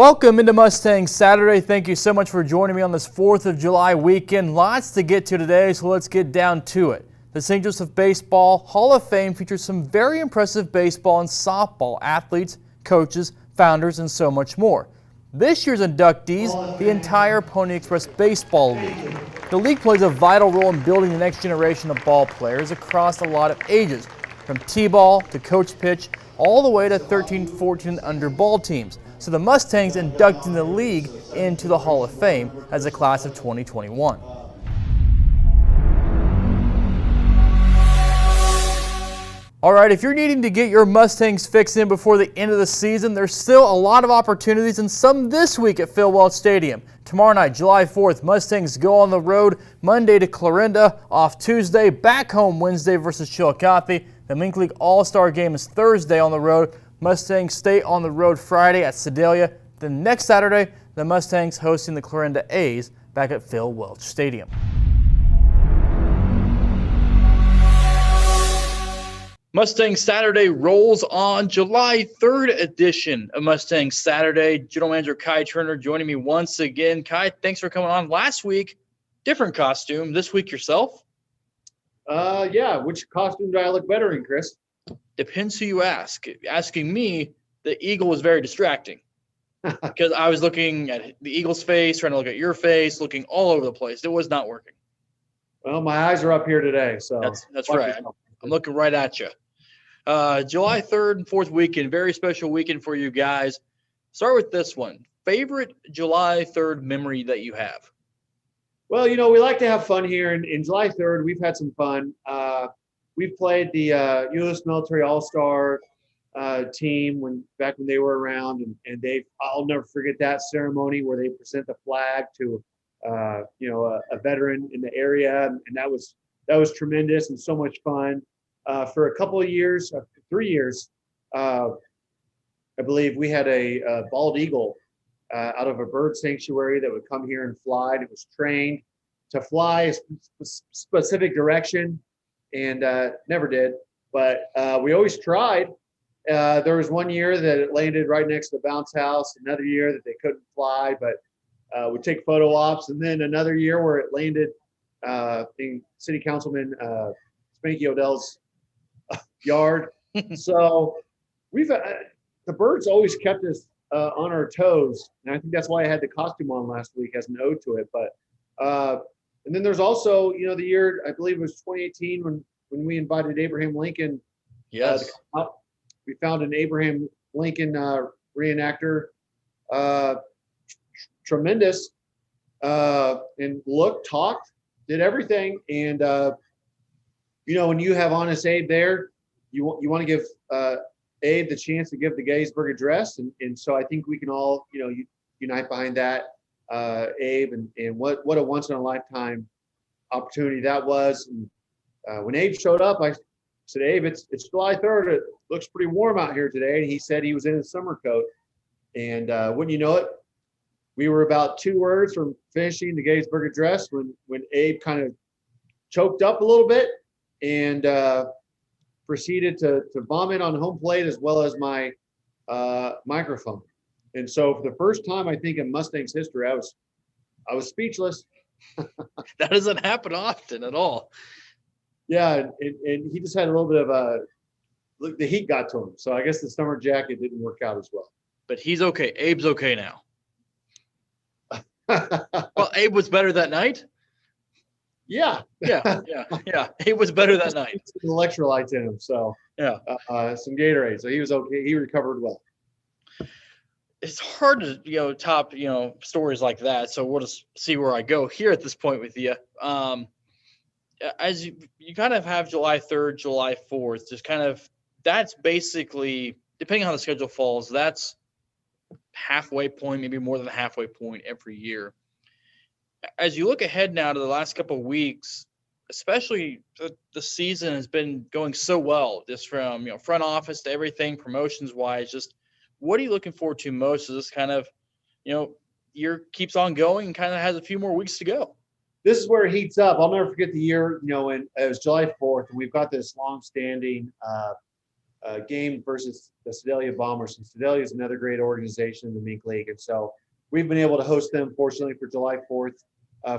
Welcome into Mustangs Saturday. Thank you so much for joining me on this 4th of July weekend. Lots to get to today, so let's get down to it. The St. Joseph Baseball Hall of Fame features some very impressive baseball and softball athletes, coaches, founders, and so much more. This year's inductees, the entire Pony Express Baseball League. The league plays a vital role in building the next generation of ball players across a lot of ages, from T-ball to coach pitch, all the way to 13, 14, and under ball teams. So the Mustangs inducting the league into the Hall of Fame as a class of 2021. All right, if you're needing to get your Mustangs fixed in before the end of the season, there's still a lot of opportunities and some this week at Phil Welch Stadium. Tomorrow night, July 4th, Mustangs go on the road Monday to Clarinda, off Tuesday, back home Wednesday versus Chillicothe. The MINK League All-Star game is Thursday on the road. Mustangs stay on the road Friday at Sedalia. Then next Saturday, the Mustangs hosting the Clarinda A's back at Phil Welch Stadium. Mustangs Saturday rolls on. July 3rd edition of Mustangs Saturday. General Manager Kai Turner joining me once again. Kai, thanks for coming on. Last week, different costume. This week, yourself? Yeah. Which costume do I look better in, Chris? Depends who you ask. Asking me, the eagle was very distracting because I was looking at the eagle's face, trying to look at your face, looking all over the place. It was not working. Well, my eyes are up here today, so that's right. I'm looking right at you. July 3rd and 4th weekend, very special weekend for you guys. Start with this one. Favorite July 3rd memory that you have? Well, you know, we like to have fun here. And July 3rd, we've had some fun. We've played the U.S. Military All-Star team back when they were around, and I'll never forget that ceremony where they present the flag to a veteran in the area, and that was tremendous and so much fun. For a couple of years, 3 years, I believe we had a bald eagle out of a bird sanctuary that would come here and fly. And it was trained to fly a specific direction, and never did. But we always tried. There was one year that it landed right next to the bounce house. Another year that they couldn't fly, but would take photo ops. And then another year where it landed in City Councilman Spanky Odell's yard. So we've the birds always kept us on our toes, and I think that's why I had the costume on last week as an ode to it. But and then there's also, you know, the year, I believe it was 2018 when we invited Abraham Lincoln. Yes. We found an Abraham Lincoln reenactor, tremendous, and looked, talked, did everything. And you know, when you have Honest Abe there, you want to give Abe the chance to give the Gettysburg Address, and so I think we can all, you know, unite behind that, Abe, and what a once in a lifetime opportunity that was. And when Abe showed up, I said, Abe, it's July 3rd. It looks pretty warm out here today. And he said he was in his summer coat. And wouldn't you know it, we were about 2 words from finishing the Gettysburg Address when Abe kind of choked up a little bit and proceeded to vomit on home plate as well as my microphone. And so for the first time, I think in Mustangs history, I was speechless. That doesn't happen often at all. Yeah, and he just had a little bit of the heat got to him. So I guess the summer jacket didn't work out as well. But he's okay. Abe's okay now. Well, Abe was better that night. Yeah. Abe was better that night. Some electrolytes in him, so yeah, some Gatorade. So he was okay. He recovered well. It's hard to top stories like that. So we'll just see where I go here at this point with you. As you kind of have July 3rd, July 4th, just kind of, that's basically, depending on how the schedule falls, that's halfway point, maybe more than a halfway point every year. As you look ahead now to the last couple of weeks, especially the season has been going so well, just from front office to everything, promotions wise. Just what are you looking forward to most? Is this kind of year keeps on going and kind of has a few more weeks to go? This is where it heats up. I'll never forget the year, when it was July 4th, and we've got this long-standing game versus the Sedalia Bombers. And Sedalia is another great organization in the MINK League. And so we've been able to host them, fortunately, for July 4th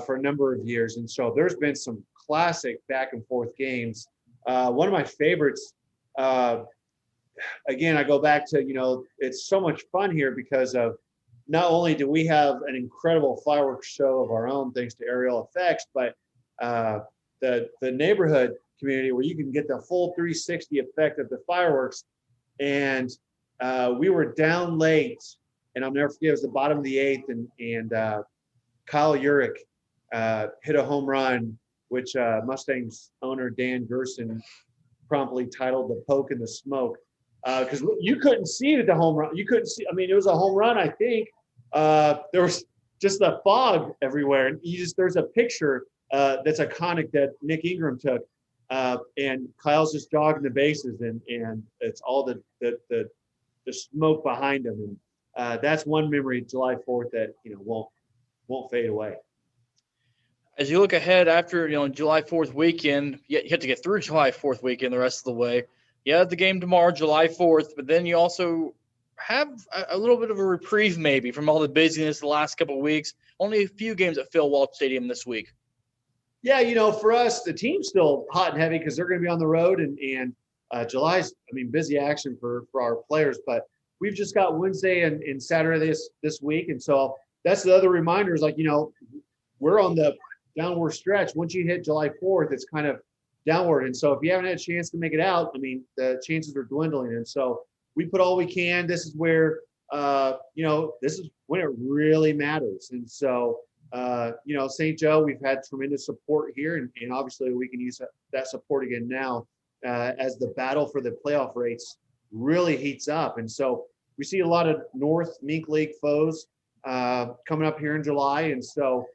for a number of years. And so there's been some classic back and forth games. One of my favorites, again, I go back to, it's so much fun here because of not only do we have an incredible fireworks show of our own, thanks to aerial effects, but the neighborhood community where you can get the full 360 effect of the fireworks. And we were down late, and I'll never forget, it was the bottom of the 8th, and Kyle Urich hit a home run, which Mustangs owner Dan Gerson promptly titled "The Poke in the Smoke," because you couldn't see the home run. You couldn't see. I mean, it was a home run, I think. There was just a fog everywhere, and there's a picture that's iconic that Nick Ingram took, and Kyle's just jogging the bases, and it's all the smoke behind him, and that's one memory of July 4th that won't fade away. As you look ahead after July 4th weekend, you have to get through July 4th weekend the rest of the way. You have the game tomorrow, July 4th, but then you also have a little bit of a reprieve maybe from all the busyness the last couple of weeks. Only a few games at Phil Walsh Stadium this week. Yeah, for us, the team's still hot and heavy because they're going to be on the road, and July's, busy action for our players. But we've just got Wednesday and Saturday this week, and so that's the other reminder is we're on the downward stretch. Once you hit July 4th, it's kind of downward, and so if you haven't had a chance to make it out, the chances are dwindling, and so we put all we can. This is where this is when it really matters, and so. St. Joe, we've had tremendous support here, and obviously we can use that support again now as the battle for the playoff race really heats up. And so we see a lot of North MINK League foes coming up here in July. And so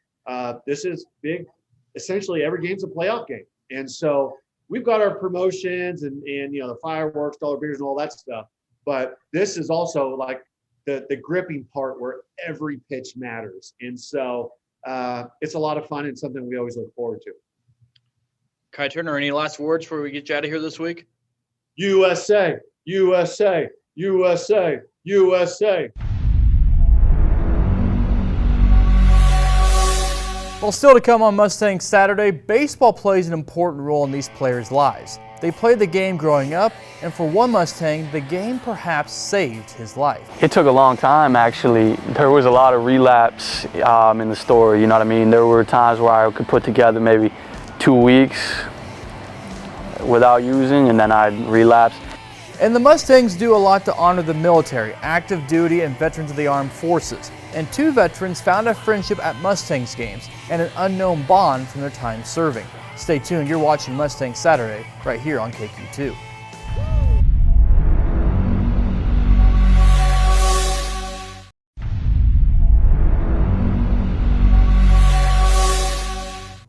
this is big. Essentially, every game's a playoff game. And so we've got our promotions and the fireworks, dollar beers, and all that stuff. But this is also like the gripping part where every pitch matters. And so it's a lot of fun and something we always look forward to. Kai Turner, any last words before we get you out of here this week? USA, USA, USA, USA. Well, still to come on Mustangs Saturday, baseball plays an important role in these players' lives. They played the game growing up, and for one Mustang, the game perhaps saved his life. It took a long time, actually. There was a lot of relapse in the story, you know what I mean? There were times where I could put together maybe 2 weeks without using, and then I'd relapse. And the Mustangs do a lot to honor the military, active duty, and veterans of the armed forces. And 2 veterans found a friendship at Mustangs games and an unknown bond from their time serving. Stay tuned, you're watching Mustangs Saturday right here on KQ2.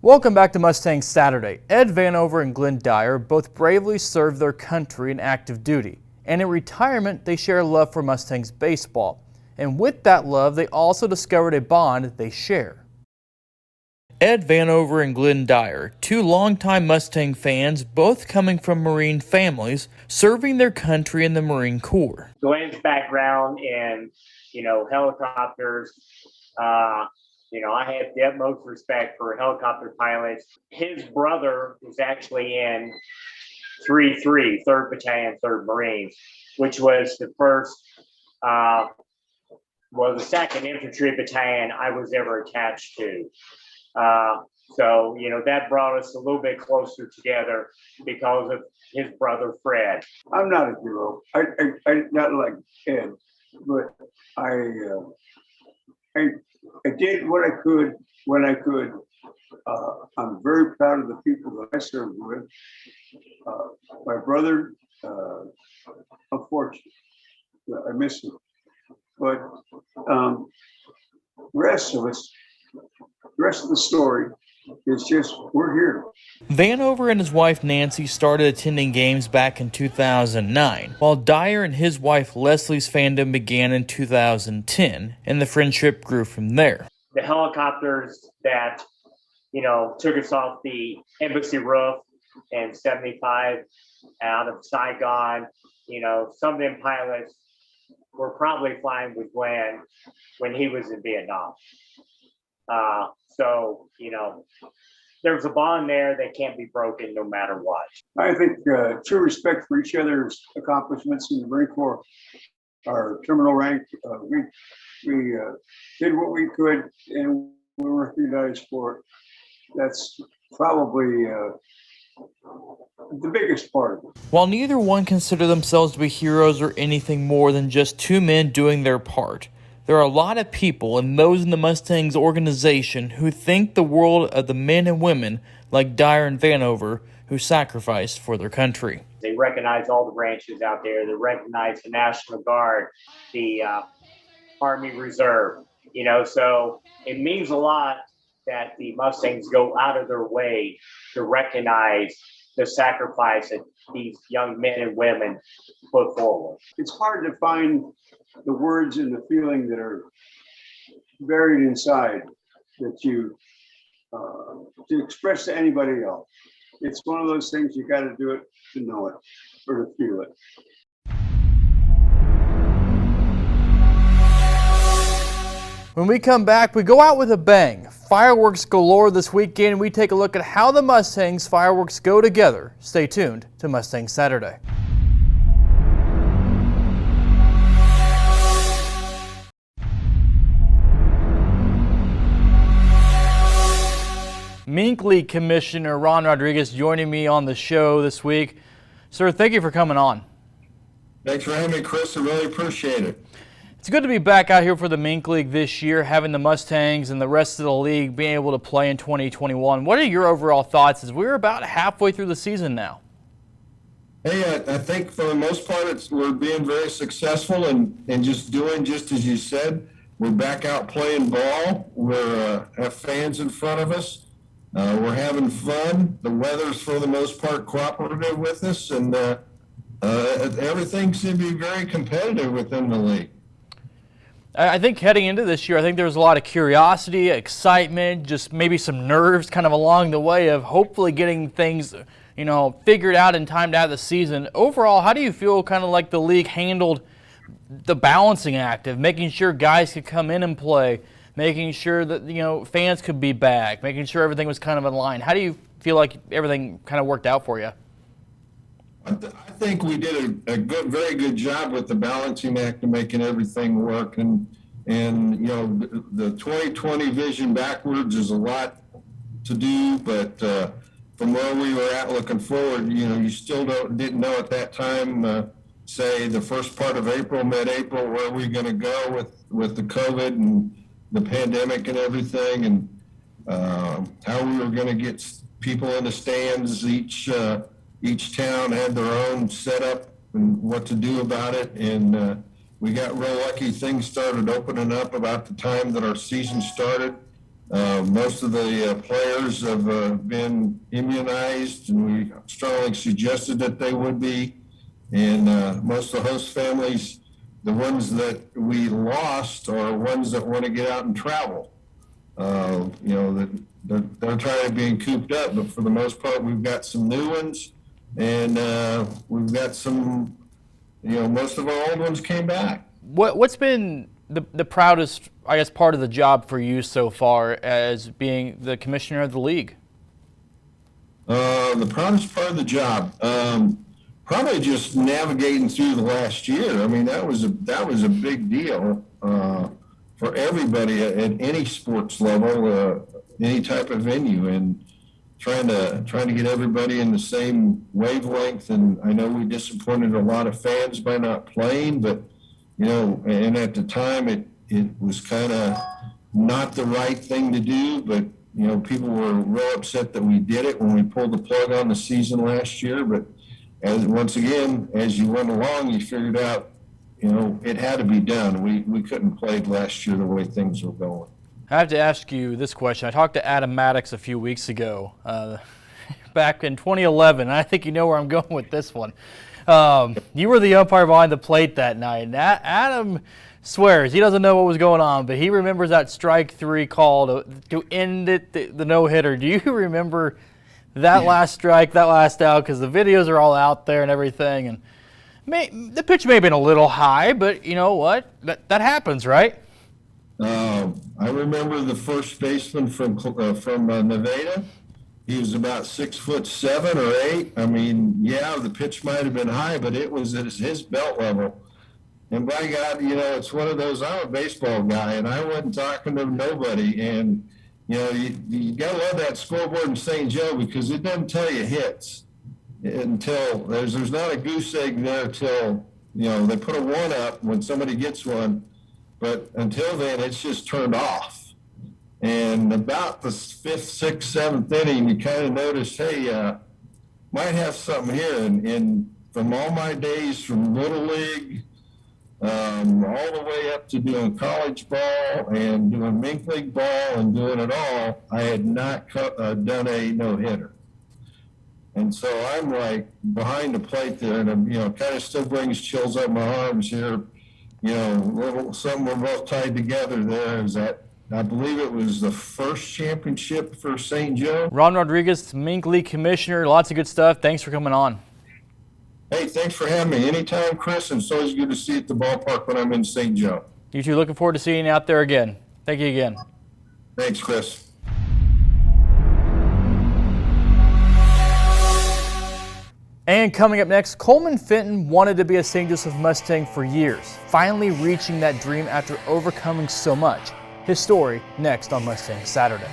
Welcome back to Mustangs Saturday. Ed Vanover and Glenn Dyer both bravely served their country in active duty. And in retirement, they share a love for Mustangs baseball. And with that love, they also discovered a bond they share. Ed Vanover and Glenn Dyer, 2 longtime Mustang fans, both coming from Marine families, serving their country in the Marine Corps. Glenn's background in, helicopters, I have the utmost respect for helicopter pilots. His brother was actually in 3-3, 3rd Battalion, 3rd Marines, which was the second infantry battalion I was ever attached to. So that brought us a little bit closer together because of his brother Fred. I'm not a hero. I not like Ed, but I did what I could when I could. I'm very proud of the people that I served with. My brother, unfortunately, I miss him. But the rest of the story is just, we're here. Vanover and his wife Nancy started attending games back in 2009, while Dyer and his wife Leslie's fandom began in 2010, and the friendship grew from there. The helicopters that, took us off the embassy roof in 75 out of Saigon some of them pilots were probably flying with Glenn when he was in Vietnam. So, there's a bond there that can't be broken no matter what. I think true respect for each other's accomplishments in the Marine Corps, our terminal rank, we did what we could and we were recognized for it. That's probably the biggest part of it. While neither one consider themselves to be heroes or anything more than just two men doing their part, there are a lot of people and those in the Mustangs organization who think the world of the men and women like Dyer and Vanover who sacrificed for their country. They recognize all the branches out there. They recognize the National Guard, the Army Reserve, so it means a lot that the Mustangs go out of their way to recognize the sacrifice that these young men and women put forward. It's hard to find the words and the feeling that are buried inside that you to express to anybody else. It's one of those things you got to do it to know it or to feel it. When we come back, we go out with a bang. Fireworks galore this weekend, and we take a look at how the Mustangs fireworks go together. Stay tuned to Mustangs Saturday. MINK League Commissioner Ron Rodriguez joining me on the show this week. Sir, thank you for coming on. Thanks for having me, Chris. I really appreciate it. It's good to be back out here for the MINK League this year, having the Mustangs and the rest of the league being able to play in 2021. What are your overall thoughts as we're about halfway through the season now? Hey, I think for the most part, we're being very successful and just doing just as you said. We're back out playing ball. We have fans in front of us. We're having fun. The weather's for the most part cooperative with us, and everything seems to be very competitive within the league. I think heading into this year, I think there's a lot of curiosity, excitement, just maybe some nerves kind of along the way of hopefully getting things, figured out and timed out of the season. Overall, how do you feel kind of like the league handled the balancing act of making sure guys could come in and play, making sure that, fans could be back, making sure everything was kind of in line? How do you feel like everything kind of worked out for you? I think we did a very good job with the balancing act of making everything work. And the 2020 vision backwards is a lot to do, but from where we were at looking forward, you still didn't know at that time, say the first part of April, mid-April, where we're going to go with the COVID and the pandemic and everything, and how we were going to get people in the stands. Each town had their own setup and what to do about it, and we got real lucky. Things started opening up about the time that our season started. Most of the players have been immunized, and we strongly suggested that they would be. And most of the host families, the ones that we lost, are ones that want to get out and travel. That they're tired of being cooped up, but for the most part, we've got some new ones. And we've got some, most of our old ones came back. What's been the proudest, I guess, part of the job for you so far as being the commissioner of the league? The proudest part of the job, probably just navigating through the last year. I mean, that was a big deal for everybody at any sports level, any type of venue, and trying to get everybody in the same wavelength. And I know we disappointed a lot of fans by not playing, but and at the time it was kind of not the right thing to do, but people were real upset that we did it when we pulled the plug on the season last year. But once again, as you went along, you figured out it had to be done. We couldn't play last year the way things were going. I have to ask you this question. I talked to Adam Maddox a few weeks ago, back in 2011. I think you know where I'm going with this one. You were the umpire behind the plate that night. And Adam swears he doesn't know what was going on, but he remembers that strike three call to end it, the no-hitter. Do you remember that last strike, that last out? Because the videos are all out there and everything. And The pitch may have been a little high, but you know what? That happens, right? I remember the first baseman from Nevada. He was about 6'7" or 8. I mean, yeah, the pitch might have been high, but it was at his belt level. And by God, you know, it's one of those, I'm a baseball guy, and I wasn't talking to nobody. And, you know, you got to love that scoreboard in St. Joe because it doesn't tell you hits until there's not a goose egg there till, you know, they put a 1 up when somebody gets one. But until then, it's just turned off. And about the 5th, 6th, 7th inning, you kind of notice, hey, might have something here. And from all my days from Little League, all the way up to doing college ball and doing MINK League ball and doing it all, I had not done a no-hitter. And so I'm like behind the plate there, and I'm, you know, kind of still brings chills up my arms here. You know, something we're both tied together there is that I believe it was the first championship for St. Joe. Ron Rodriguez, MINK League commissioner. Lots of good stuff. Thanks for coming on. Hey, thanks for having me. Anytime, Chris, and it's always good to see you at the ballpark when I'm in St. Joe. You two, looking forward to seeing you out there again. Thank you again. Thanks, Chris. And coming up next, Coleman Fenton wanted to be a St. Joseph Mustang for years, finally reaching that dream after overcoming so much. His story next on Mustangs Saturday.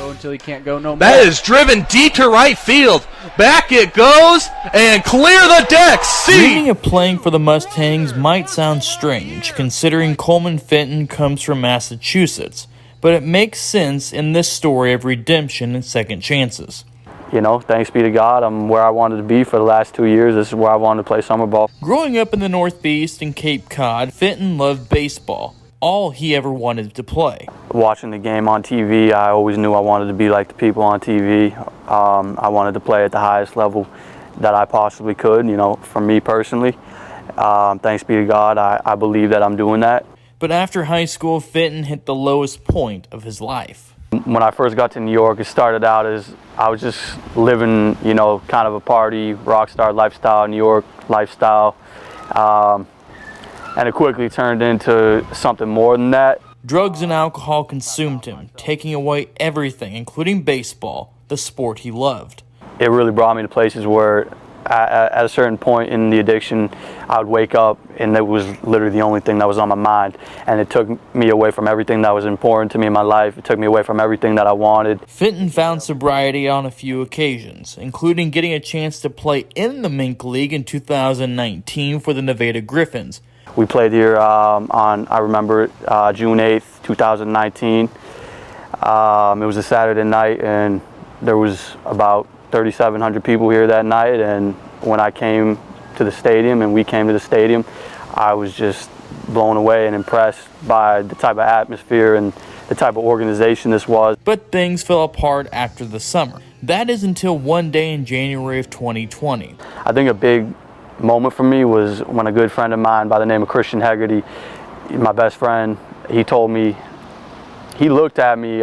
Until he can't go no more. That is driven deep to right field. Back it goes and clear the deck. Dreaming of playing for the Mustangs might sound strange, considering Coleman Fenton comes from Massachusetts, but it makes sense in this story of redemption and second chances. You know, thanks be to God, I'm where I wanted to be for the last 2 years. This is where I wanted to play summer ball. Growing up in the Northeast and Cape Cod, Fenton loved baseball, all he ever wanted to play. Watching the game on TV, I always knew I wanted to be like the people on TV. I wanted to play at the highest level that I possibly could, you know, for me personally. Thanks be to God, I believe that I'm doing that. But after high school, Fenton hit the lowest point of his life. When I first got to New York, it started out as I was just living, you know, kind of a party, rock star lifestyle, New York lifestyle. And it quickly turned into something more than that. Drugs and alcohol consumed him, taking away everything, including baseball, the sport he loved. It really brought me to places where at a certain point in the addiction, I would wake up and it was literally the only thing that was on my mind. And it took me away from everything that was important to me in my life. It took me away from everything that I wanted. Fenton found sobriety on a few occasions, including getting a chance to play in the MINK League in 2019 for the Nevada Griffins. We played here I remember June 8th, 2019. It was a Saturday night and there was about 3,700 people here that night, and when I came to the stadium and we came to the stadium, I was just blown away and impressed by the type of atmosphere and the type of organization this was. But things fell apart after the summer. That is until one day in January of 2020. I think a big moment for me was when a good friend of mine by the name of Christian Hegarty, my best friend, he told me, he looked at me,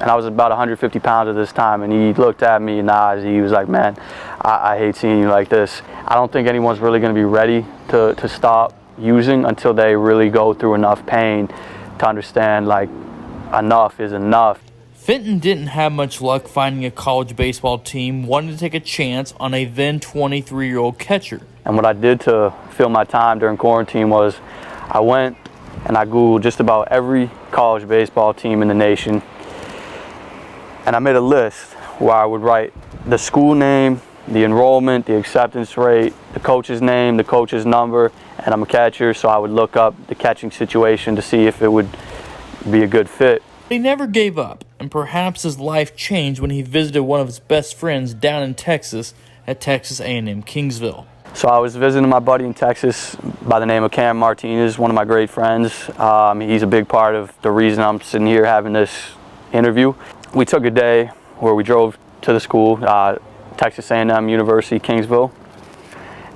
and I was about 150 pounds at this time, and he looked at me in the eyes. He was like, man, I hate seeing you like this. I don't think anyone's really going to be ready to stop using until they really go through enough pain to understand, like, enough is enough. Fenton didn't have much luck finding a college baseball team wanting to take a chance on a then 23-year-old catcher. And what I did to fill my time during quarantine was I went and I Googled just about every college baseball team in the nation. And I made a list where I would write the school name, the enrollment, the acceptance rate, the coach's name, the coach's number, and I'm a catcher, so I would look up the catching situation to see if it would be a good fit. He never gave up, and perhaps his life changed when he visited one of his best friends down in Texas at Texas A&M Kingsville. So I was visiting my buddy in Texas by the name of Cam Martinez, one of my great friends. He's a big part of the reason I'm sitting here having this interview. We took a day where we drove to the school, Texas A&M University, Kingsville.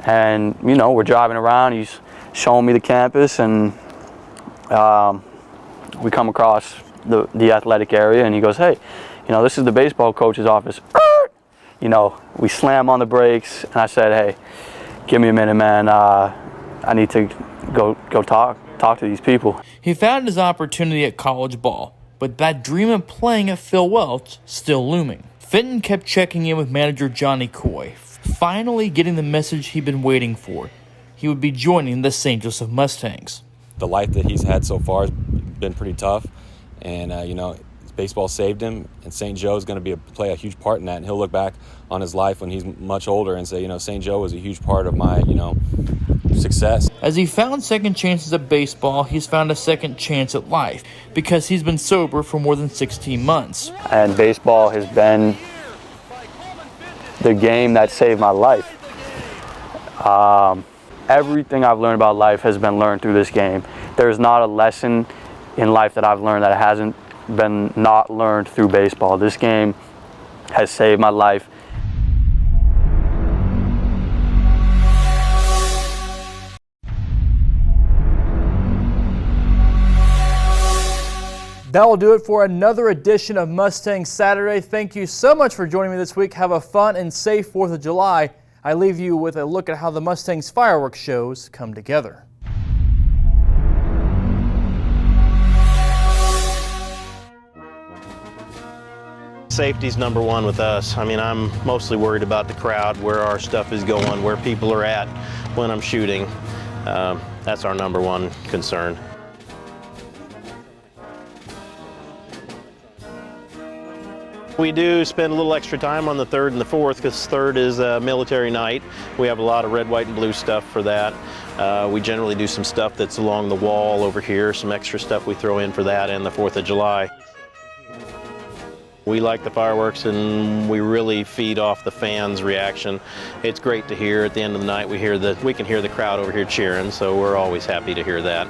And, you know, we're driving around. He's showing me the campus, and we come across the athletic area, and he goes, "Hey, this is the baseball coach's office." We slam on the brakes, and I said, "Hey, give me a minute, man. I need to go talk to these people." He found his opportunity at college ball, but that dream of playing at Phil Welch still looming. Fenton kept checking in with manager Johnny Coy, finally getting the message he'd been waiting for. He would be joining the St. Joseph Mustangs. The life that he's had so far has been pretty tough, and baseball saved him, and St. Joe is going to play a huge part in that, and he'll look back on his life when he's much older and say, St. Joe was a huge part of my, success. As he found second chances at baseball, he's found a second chance at life because he's been sober for more than 16 months. And baseball has been the game that saved my life. Everything I've learned about life has been learned through this game. There's not a lesson in life that I've learned that hasn't been not learned through baseball. This game has saved my life. That will do it for another edition of Mustangs Saturday. Thank you so much for joining me this week. Have a fun and safe 4th of July. I leave you with a look at how the Mustangs fireworks shows come together. Safety's number one with us. I mean, I'm mostly worried about the crowd, where our stuff is going, where people are at when I'm shooting. That's our number one concern. We do spend a little extra time on the 3rd and the 4th because 3rd is a military night. We have a lot of red, white, and blue stuff for that. We generally do some stuff that's along the wall over here, some extra stuff we throw in for that and the 4th of July. We like the fireworks, and we really feed off the fans' reaction. It's great to hear at the end of the night. We can hear the crowd over here cheering, so we're always happy to hear that.